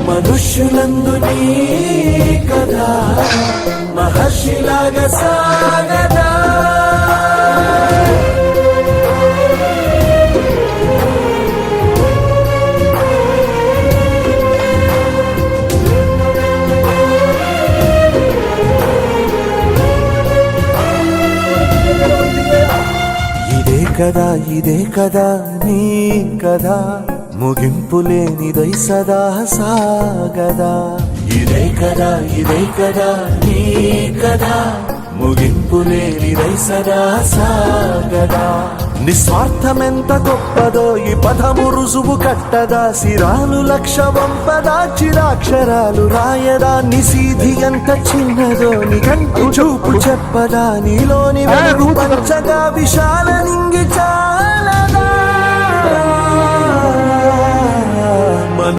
మనుష్యులందు నీ కదా మహర్షిలాగా సాగదా. ఇదే కదా నీ కదా ముగింపు లేనిదై సదా సాగదా. ఇదే కదా నీ కదా ముగింపు లేనిదై సదా సాగదా. నిస్వార్థమెంత గొప్పదో ఈ పదము రుజువు కట్టదా. సిరాలు లక్ష వంపదా చిరాక్షరాలు రాయదా. నిసీధి ఎంత చిన్నదో నీ కంటి చూపు చెప్పదా. నీలోని వెలుగు పంచగా విశాల నింగి చాలదా.